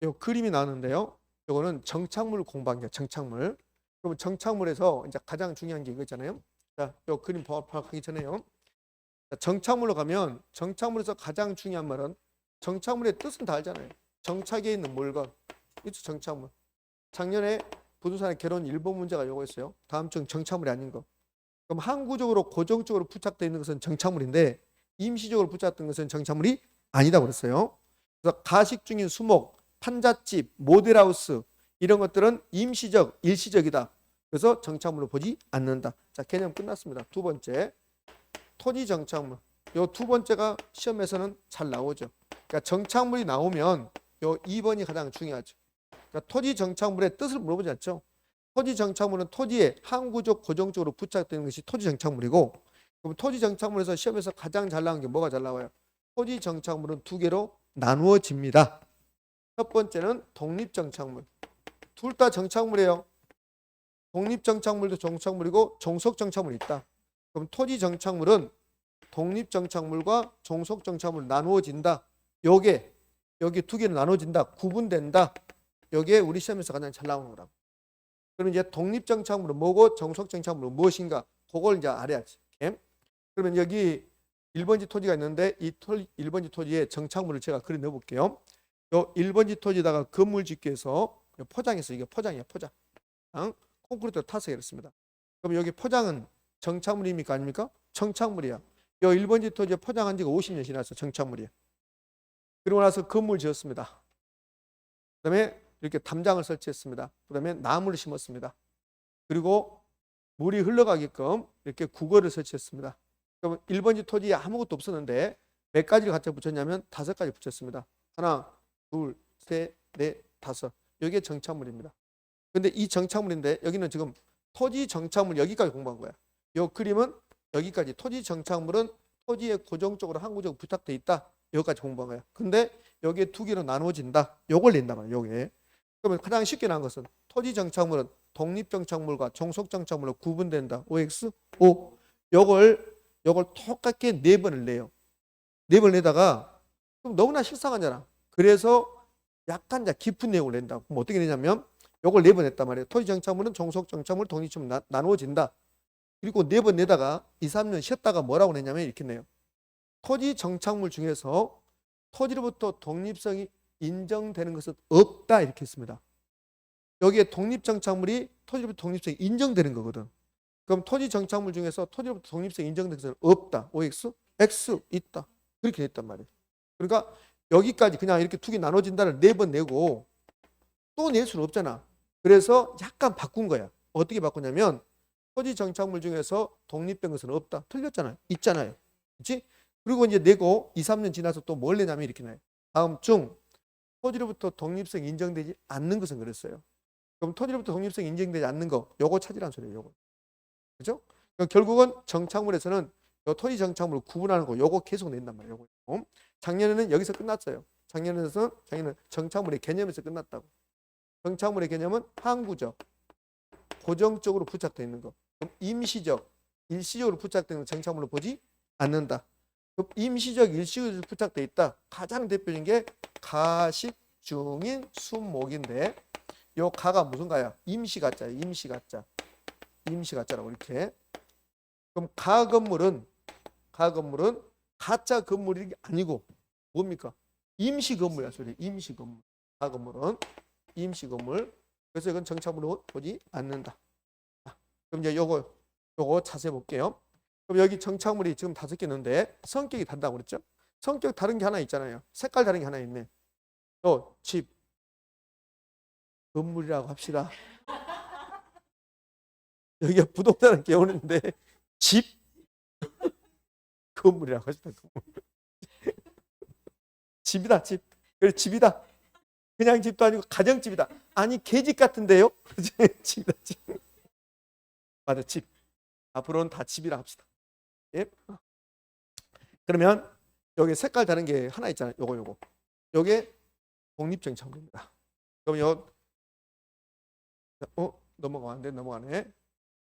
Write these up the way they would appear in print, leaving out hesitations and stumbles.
요 그림이 나오는데요. 요거는 정착물 공부한 게 정착물. 그럼 정착물에서 이제 가장 중요한 게 이거 있잖아요. 자, 요 그림 파악하기 전에요. 자, 정착물로 가면 정착물에서 가장 중요한 말은 정착물의 뜻은 다 알잖아요. 정착에 있는 물건. 이죠 정착물. 작년에 부동산의 결혼 일본 문제가 요거였어요. 다음 중 정착물이 아닌 거. 그럼 항구적으로 고정적으로 부착되어 있는 것은 정착물인데 임시적으로 부착된 것은 정착물이 아니다 그랬어요. 그래서 가식 중인 수목, 판잣집, 모델하우스 이런 것들은 임시적, 일시적이다. 그래서 정착물로 보지 않는다. 자, 개념 끝났습니다. 두 번째, 토지 정착물. 요 두 번째가 시험에서는 잘 나오죠. 그러니까 정착물이 나오면 요 2번이 가장 중요하죠. 그러니까 토지 정착물의 뜻을 물어보지 않죠. 토지 정착물은 토지에 항구적 고정적으로 부착되는 것이 토지 정착물이고, 그럼 토지 정착물에서 시험에서 가장 잘 나온 게 뭐가 잘 나와요? 토지 정착물은 두 개로 나누어집니다. 첫 번째는 독립 정착물. 둘 다 정착물이에요. 독립 정착물도 정착물이고 종속 정착물이 있다. 그럼 토지 정착물은 독립 정착물과 종속 정착물 나누어진다. 요게 여기 두 개로 나눠진다. 구분된다. 요게 우리 시험에서 가장 잘 나오는 거라고. 그럼 이제 독립 정착물은 뭐고 정속 정착물은 무엇인가? 그걸 이제 알아야지. 오케이? 그러면 여기 1번지 토지가 있는데 이 1번지 토지에 정착물을 제가 그려 넣어 볼게요. 요 1번지 토지에다가 건물 짓기 위해서 포장해서 이게 포장이야, 포장. 콘크리트 타서 이렇습니다. 그럼 여기 포장은 정착물입니까 아닙니까? 정착물이야. 요 1번지 토지에 포장한 지가 50년 지났어. 정착물이야. 그리고 나서 건물 지었습니다. 그다음에 이렇게 담장을 설치했습니다. 그다음에 나무를 심었습니다. 그리고 물이 흘러가게끔 이렇게 구걸을 설치했습니다. 그럼 1번지 토지에 아무것도 없었는데 몇 가지를 갖다 붙였냐면 5가지 붙였습니다. 하나, 둘, 셋, 넷, 다섯. 이게 정착물입니다. 근데 이 정착물인데 여기는 지금 토지 정착물 여기까지 공부한 거야. 이 그림은 여기까지. 토지 정착물은 토지에 고정적으로 항구적으로 부착돼 있다. 여기까지 공부한 거야. 근데 여기에 두 개로 나눠진다. 요걸 낸단 말이야. 요게. 그러면 가장 쉽게 나온 것은 토지 정착물은 독립 정착물과 종속 정착물로 구분된다. OX, O. 요걸 똑같게 4번을 내요. 4번을 내다가 그럼 너무나 식상하잖아. 그래서 약간 깊은 내용을 낸다. 그럼 어떻게 내냐면 요걸 4번 냈단 말이에요. 토지 정착물은 종속 정착물, 독립 정착물 나누어진다. 그리고 4번 내다가 2, 3년 쉬었다가 뭐라고 냈냐면 이렇게 내요. 토지 정착물 중에서 토지로부터 독립성이 인정되는 것은 없다 이렇게 했습니다. 여기에 독립 정착물이 토지로부터 독립성이 인정되는 거거든. 그럼 토지 정착물 중에서 토지로부터 독립성이 인정되는 것은 없다. OX, X 있다. 그렇게 됐단 말이에요. 그러니까 여기까지 그냥 이렇게 두 개 나눠진다를 4번 내고 또 낼 수는 없잖아. 그래서 약간 바꾼 거야. 어떻게 바꾸냐면 토지 정착물 중에서 독립된 것은 없다. 틀렸잖아요. 있잖아요. 그렇지? 그리고 이제 내고 2, 3년 지나서 또 뭘 내냐면 이렇게 나요. 다음 중 토지로부터 독립성이 인정되지 않는 것은 그랬어요. 그럼 토지로부터 독립성이 인정되지 않는 거 요거 찾으라는 소리예요. 요거. 그죠? 그러니까 결국은 정착물에서는 토지 정착물을 구분하는 거 요거 계속 낸단 말이에요. 요거. 작년에는 여기서 끝났어요. 작년에는 정착물의 개념에서 끝났다고. 정착물의 개념은 항구적, 고정적으로 부착되어 있는 거. 그럼 임시적, 일시적으로 부착되는 정착물로 보지 않는다. 그럼 임시적, 일시적으로 부착되어 있다. 가장 대표적인 게 가식 중인 수목인데 요 가가 무슨 가야? 임시가짜야. 임시가짜. 임시가짜라고 이렇게. 그럼 가건물은 가짜 건물이 아니고 뭡니까? 임시건물이야 소리. 임시건물. 가건물은 임시건물. 그래서 이건 정착물로 보지 않는다. 그럼 이제 요거 자세히 볼게요. 그럼 여기 정착물이 지금 5개 있는데 성격이 다르다고 그랬죠? 성격 다른 게 하나 있잖아요. 색깔 다른 게 하나 있네. 집, 건물이라고 합시다. 여기가 부동산을 깨우는데 집, 건물이라고 합시다. 집이다, 집. 그래, 집이다. 그냥 집도 아니고 가정집이다. 아니, 계집 같은데요? 집이다, 집. 맞아, 집. 앞으로는 다 집이라 합시다. 예? 그러면 여기 색깔 다른 게 하나 있잖아요. 요거. 요게 독립정착물입니다. 그럼 넘어가네.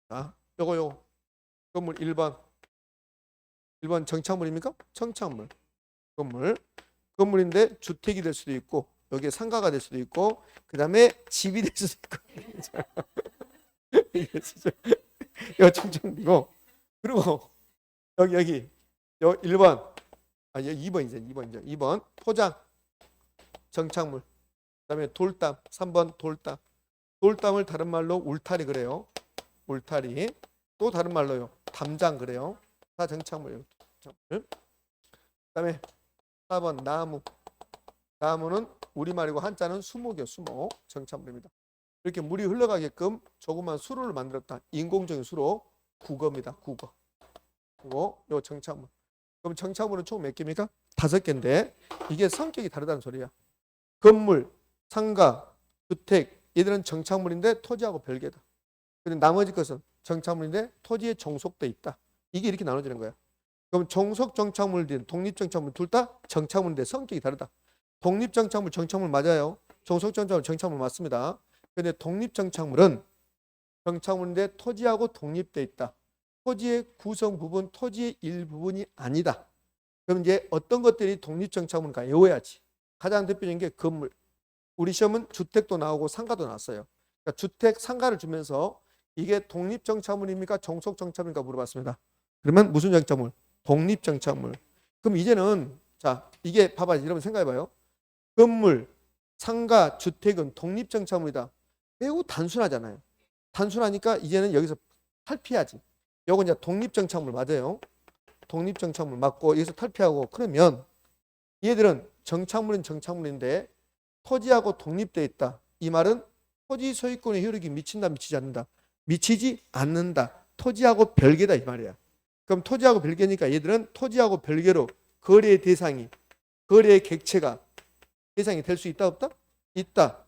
자, 요거. 건물 1번. 1번 정착물입니까? 정착물. 건물인데 주택이 될 수도 있고 여기에 상가가 될 수도 있고 그 다음에 집이 될 수도 있고 이게 진짜 이거 청정물이고 그리고 여기 1번 2번이죠. 2번 포장 정착물 그다음에 돌담 3번 돌담을 다른 말로 울타리 그래요. 울타리 또 다른 말로요. 담장 그래요. 다 정착물이에요. 그다음에 4번 나무는 우리말이고 한자는 수목이요. 수목 정착물입니다. 이렇게 물이 흘러가게끔 조그만 수로를 만들었다. 인공적인 수로 국어입니다. 국어 요 정착물. 그럼 정착물은 총 몇 개입니까? 5개인데 이게 성격이 다르다는 소리야. 건물, 상가, 주택 얘들은 정착물인데 토지하고 별개다. 그런데 나머지 것은 정착물인데 토지에 종속돼 있다. 이게 이렇게 나눠지는 거야. 그럼 종속 정착물들, 독립 정착물 둘 다 정착물인데 성격이 다르다. 독립 정착물, 정착물 맞아요. 종속 정착물, 정착물 맞습니다. 그런데 독립 정착물은 정착물인데 토지하고 독립돼 있다. 토지의 구성 부분, 토지의 일부분이 아니다. 그럼 이제 어떤 것들이 독립정착물인가 외워야지. 가장 대표적인 게 건물. 우리 시험은 주택도 나오고 상가도 나왔어요. 그러니까 주택, 상가를 주면서 이게 독립정착물입니까? 종속정착물입니까? 물어봤습니다. 그러면 무슨 정착물? 독립정착물. 그럼 이제는 자 이게 봐봐 여러분 생각해봐요. 건물, 상가, 주택은 독립정착물이다. 매우 단순하잖아요. 단순하니까 이제는 여기서 탈피해야지. 요건 이제 독립정착물 맞아요. 독립정착물 맞고 여기서 탈피하고 그러면 얘들은 정착물은 정착물인데 토지하고 독립되어 있다. 이 말은 토지 소유권의 효력이 미친다 미치지 않는다. 미치지 않는다. 토지하고 별개다 이 말이야. 그럼 토지하고 별개니까 얘들은 토지하고 별개로 거래의 대상이 거래의 객체가 대상이 될 수 있다 없다? 있다.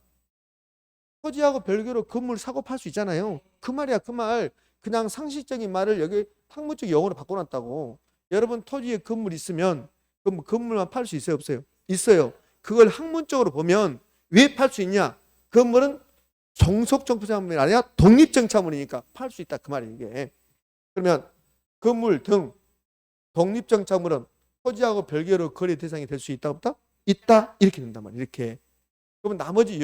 토지하고 별개로 건물 사고 팔 수 있잖아요. 그 말이야 그 말. 그냥 상식적인 말을 여기 학문적 용어로 바꿔놨다고. 여러분 토지에 건물 있으면 그럼 건물만 팔 수 있어요 없어요? 있어요. 그걸 학문적으로 보면 왜 팔 수 있냐? 건물은 종속정착물이 아니라 독립정착물이니까 팔 수 있다 그 말이에요 이게. 그러면 건물 등 독립정착물은 토지하고 별개로 거래 대상이 될 수 있다 없다? 있다 이렇게 된단 말이에요. 이렇게. 그러면 나머지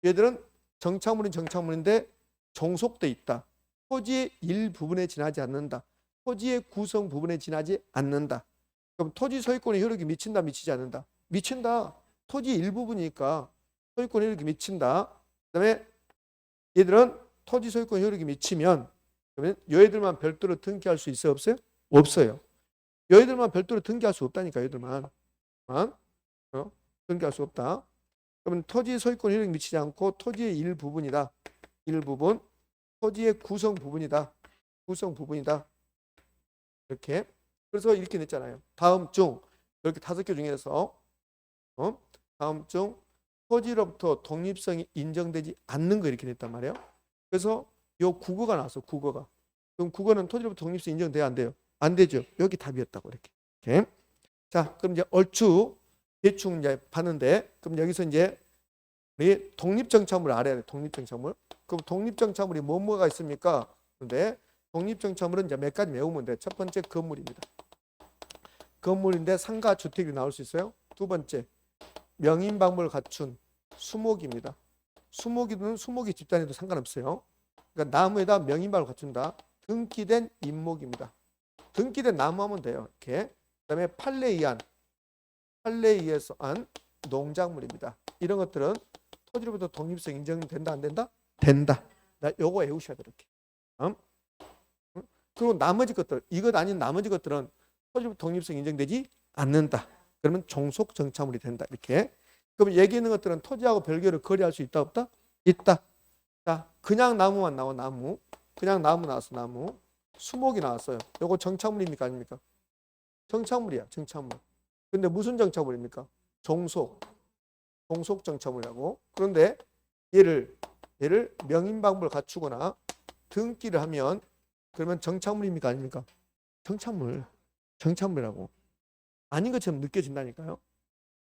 얘들은 정착물은 정착물인데 종속돼 있다. 토지의 일부분에 지나지 않는다. 토지의 구성 부분에 지나지 않는다. 그럼 토지 소유권의 효력이 미친다 미치지 않는다. 미친다. 토지의 일부분이니까 소유권의 효력이 미친다. 그다음에 얘들은 토지 소유권의 효력이 미치면 그러면 얘들만 별도로 등기할 수 있어요 없어요? 없어요. 얘들만 별도로 등기할 수 없다니까. 얘들만 등기할 수 없다. 그러면 토지 소유권 효력이 미치지 않고 토지의 일부분이다. 일부분 토지의 구성 부분이다. 구성 부분이다. 이렇게. 그래서 이렇게 냈잖아요. 다음 중 이렇게 5개 중에서 다음 중 토지로부터 독립성이 인정되지 않는 거 이렇게 냈단 말이에요. 그래서 요 국어가 나왔어. 국어가. 그럼 국어는 토지로부터 독립성이 인정돼야 안 돼요? 안 되죠. 여기 답이었다고 이렇게. 자, 그럼 이제 얼추 대충 이제 봤는데 그럼 여기서 이제 우리 독립정착물 알아야 돼. 독립정착물. 그럼 독립정착물이 뭐가 있습니까? 근데 독립정착물은 이제 몇 가지 외우면 돼. 첫 번째 건물입니다. 건물인데 상가 주택이 나올 수 있어요. 두 번째 명인방법을 갖춘 수목입니다. 수목이 집단에도 상관없어요. 그러니까 나무에다 명인방법을 갖춘다. 등기된 임목입니다. 등기된 나무 하면 돼요. 이렇게. 그다음에 판례에 의해서 한 농작물입니다. 이런 것들은 토지로부터 독립성 인정된다 안 된다? 된다. 요거 외우셔야 돼 이렇게. 그리고 나머지 것들 이것 아닌 나머지 것들은 토지로부터 독립성 인정되지 않는다. 그러면 종속 정착물이 된다 이렇게. 그럼 얘기 있는 것들은 토지하고 별개로 거래할 수 있다 없다? 있다. 자 그냥 나무만 나와 나무. 그냥 나무 나왔어 나무. 수목이 나왔어요. 요거 정착물입니까 아닙니까? 정착물이야 정착물. 근데 무슨 정착물입니까? 종속 정착물이라고. 그런데 얘를 명인방법을 갖추거나 등기를 하면 그러면 정착물입니까 아닙니까? 정착물이라고. 아닌 것처럼 느껴진다니까요.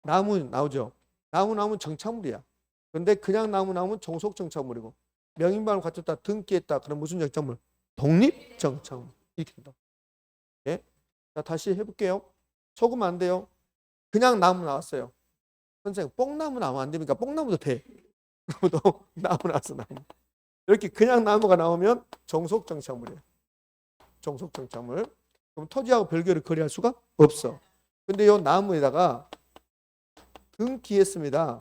나무 나오죠. 나무 나오면 정착물이야. 그런데 그냥 나무 나오면 종속 정착물이고 명인방법을 갖췄다 등기했다 그럼 무슨 정착물? 독립 정착물 이렇게 된다. 예? 자 다시 해볼게요. 속으면 안 돼요. 그냥 나무 나왔어요. 선생님 뽕나무 나오면 안 됩니까? 뽕나무도 돼. 나무도 나무 나왔어 나무. 이렇게 그냥 나무가 나오면 종속정착물이에요. 종속정착물. 그럼 토지하고 별개로 거래할 수가 없어. 근데 이 나무에다가 등기했습니다.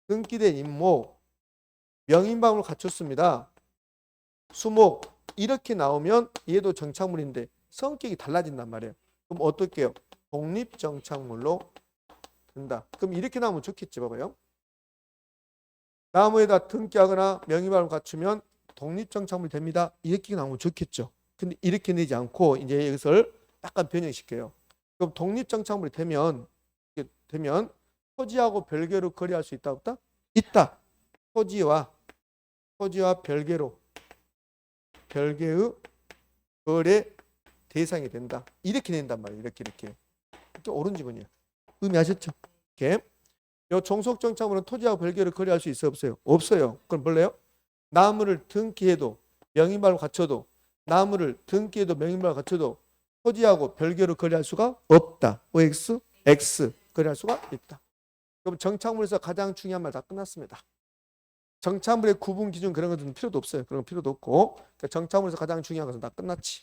등기된 임목, 명인방을 갖췄습니다. 수목 이렇게 나오면 얘도 정착물인데 성격이 달라진단 말이에요. 그럼 어떻게 해요? 독립정착물로 된다. 그럼 이렇게 나오면 좋겠지 봐봐요. 나무에다 등기하거나 명의발을 갖추면 독립정착물이 됩니다. 이렇게 나오면 좋겠죠. 근데 이렇게 내지 않고 이제 이것을 약간 변형시켜요. 그럼 독립정착물이 되면 토지하고 별개로 거래할 수 있다 없다? 있다. 토지와 별개의 거래 대상이 된다. 이렇게 낸단 말이에요. 이렇게 옳은 지문이에요. 의미하셨죠? 이렇게. 요 종속정착물은 토지하고 별개로 거래할 수 있어 없어요? 없어요. 그럼 볼래요? 나무를 등기해도 명의말로 갖춰도 나무를 등기해도 명의말로 갖춰도 토지하고 별개로 거래할 수가 없다. OX, X 거래할 수가 있다. 그럼 정착물에서 가장 중요한 말 다 끝났습니다. 정착물의 구분 기준 그런 것은 필요도 없어요. 그런 건 필요도 없고 그러니까 정착물에서 가장 중요한 것은 다 끝났지.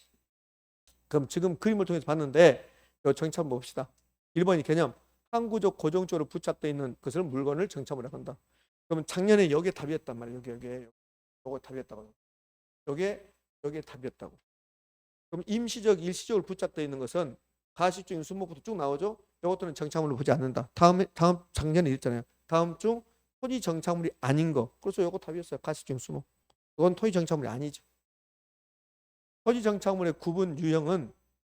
그럼 지금 그림을 통해서 봤는데 요 정착물 봅시다. 1번이 개념. 항구적 고정적으로 부착되어 있는 것을 물건을 정착물이라고 한다. 그러면 작년에 여기에 답이었단 말이에요. 여기에 요거 답이었다고. 여기에 답이었다고. 그럼 임시적, 일시적으로 부착되어 있는 것은 가시적인 수목부터 쭉 나오죠. 이것들은 정착물로 보지 않는다. 다음 작년에 있잖아요. 다음 중 토지 정착물이 아닌 거. 그래서 요거 답이었어요. 가시적인 수목. 그건 토지 정착물이 아니죠. 토지 정착물의 구분 유형은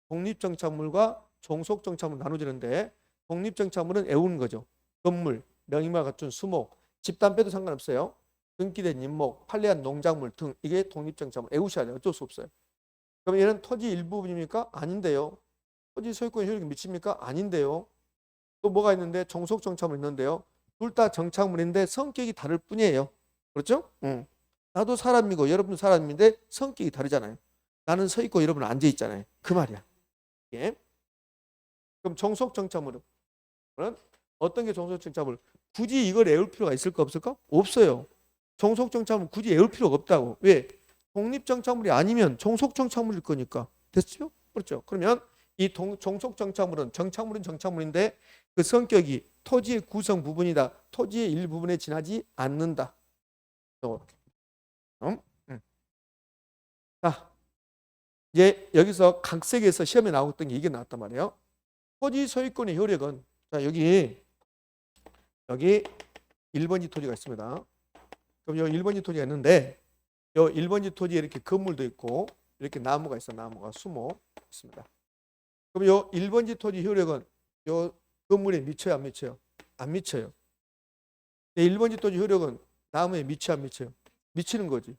독립정착물과 종속정착물 나눠지는데 독립정착물은 애우는 거죠. 건물, 명의말 갖춘 수목, 집단 빼도 상관없어요. 등기된 임목, 판례한 농작물 등 이게 독립정착물 애우셔야 돼요. 어쩔 수 없어요. 그럼 얘는 토지 일부분입니까? 아닌데요. 토지 소유권 효력이 미칩니까? 아닌데요. 또 뭐가 있는데 종속정착물 있는데요. 둘 다 정착물인데 성격이 다를 뿐이에요. 그렇죠? 응. 나도 사람이고 여러분도 사람인데 성격이 다르잖아요. 나는 서 있고 여러분은 앉아 있잖아요. 그 말이야. 예. 그럼 종속정착물은 어떤 게 종속정착물? 굳이 이걸 애울 필요가 있을까 없을까? 없어요. 종속정착물 굳이 애울 필요가 없다고. 왜? 독립정착물이 아니면 종속정착물일 거니까. 됐죠? 그렇죠. 그러면 이 종속정착물은 정착물인데 그 성격이 토지의 구성 부분이다. 토지의 일부분에 지나지 않는다. 자, 이제 여기서 각색에서 시험에 나왔던 게 이게 나왔단 말이에요. 토지 소유권의 효력은 자 여기 1번지 토지가 있습니다. 그럼 여기 1번지 토지가 있는데 이 1번지 토지에 이렇게 건물도 있고 이렇게 나무가 있어. 나무가 수목 있습니다. 그럼 이 1번지 토지 효력은 이 건물에 미쳐요 안 미쳐요? 안 미쳐요. 1번지 토지 효력은 나무에 미쳐 안 미쳐요? 미치는 거지.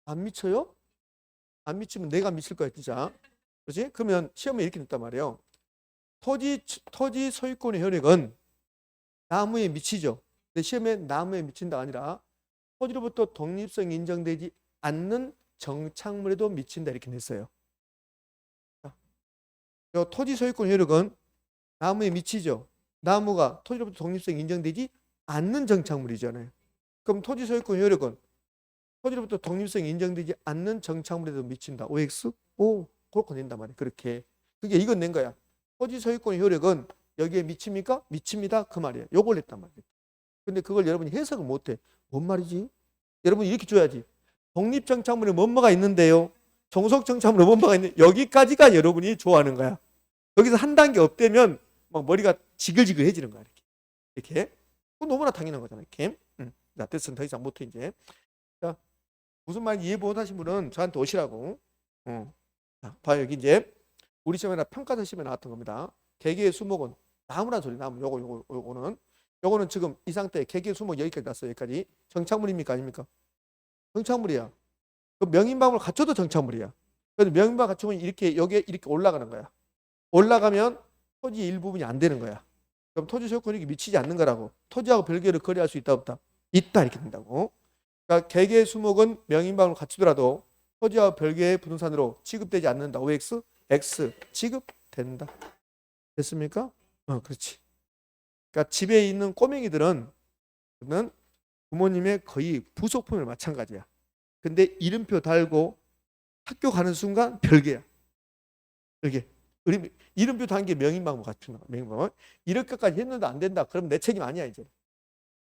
안 미쳐요? 안 미치면 내가 미칠 거야 진짜. 그렇지? 그러면 시험에 이렇게 냈단 말이에요. 토지 소유권의 효력은 나무에 미치죠. 근데 시험에 나무에 미친다가 아니라 토지로부터 독립성이 인정되지 않는 정착물에도 미친다 이렇게 냈어요. 토지 소유권 효력은 나무에 미치죠. 나무가 토지로부터 독립성이 인정되지 않는 정착물이잖아요. 그럼 토지 소유권 효력은 토지로부터 독립성이 인정되지 않는 정착물에도 미친다. OX? 오, 그렇게 낸단 말이에요. 그렇게. 그게 이건 낸 거야. 토지 소유권 효력은 여기에 미칩니까? 미칩니다. 그 말이에요. 요걸 냈단 말이에요. 근데 그걸 여러분이 해석을 못해. 뭔 말이지? 여러분이 이렇게 줘야지. 독립정착물에 뭐가 있는데요. 종속정착물에 뭐가 있는 여기까지가 여러분이 좋아하는 거야. 여기서 한 단계 업되면 막 머리가 지글지글해지는 거야. 이렇게. 너무나 당연한 거잖아. 이렇게. 자, 됐으면 더 이상 못해 이제. 자, 무슨 말인지 이해 못하신 분은 저한테 오시라고. 자, 봐요. 여기 이제 우리 시험이나 평가서 시험에 나왔던 겁니다. 개개의 수목은 나무란 소리. 나무. 요거는 지금 이 상태에 개개의 수목 여기까지 났어요. 여기까지. 정착물입니까? 아닙니까? 정착물이야. 그 명인방을 갖춰도 정착물이야. 그래서 명인방 갖추면 이렇게 여기에 이렇게 올라가는 거야. 올라가면 토지 일부분이 안 되는 거야. 그럼 토지 소유권이 미치지 않는 거라고. 토지하고 별개로 거래할 수 있다 없다? 있다 이렇게 된다고. 그러니까 개개의 수목은 명인방을 갖추더라도 토지와 별개의 부동산으로 취급되지 않는다. OX, X 취급된다. 됐습니까? 그렇지. 그러니까 집에 있는 꼬맹이들은 부모님의 거의 부속품이랑 마찬가지야. 근데 이름표 달고 학교 가는 순간 별개야. 이게 이름표 단 게 명인방법 같은 거. 명인방법. 이렇게까지 했는데 안 된다. 그럼 내 책임 아니야 이제.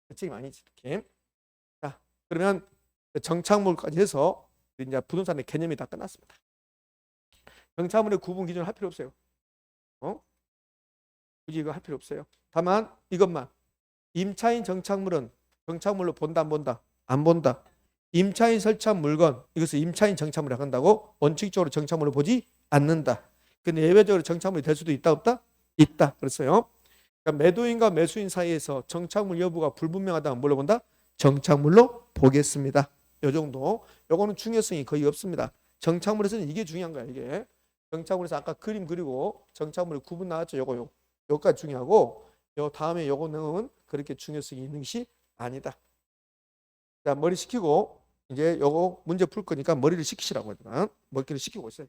내 책임 아니지. 이렇게. 자, 그러면 정착물까지 해서 이제 부동산의 개념이 다 끝났습니다. 정착물의 구분 기준을 할 필요 없어요. 굳이 이거 할 필요 없어요. 다만 이것만 임차인 정착물은 정착물로 본다 안 본다? 안 본다. 임차인 설치한 물건 이것을 임차인 정착물이라고 한다고 원칙적으로 정착물로 보지 않는다. 근데 예외적으로 정착물이 될 수도 있다 없다? 있다. 그랬어요. 그러니까 매도인과 매수인 사이에서 정착물 여부가 불분명하다면 뭘로 본다? 정착물로 보겠습니다. 이 정도. 요거는 중요성이 거의 없습니다. 정착물에서는 이게 중요한 거야. 이게 정착물에서 아까 그림 그리고 정착물의 구분 나왔죠. 요거까지 중요하고 요 다음에 요거는 그렇게 중요성이 있는 것이 아니다. 자, 머리 식히고 이제 요거 문제 풀 거니까 머리를 식히시라고 하잖아. 머리를 식히고 있어요.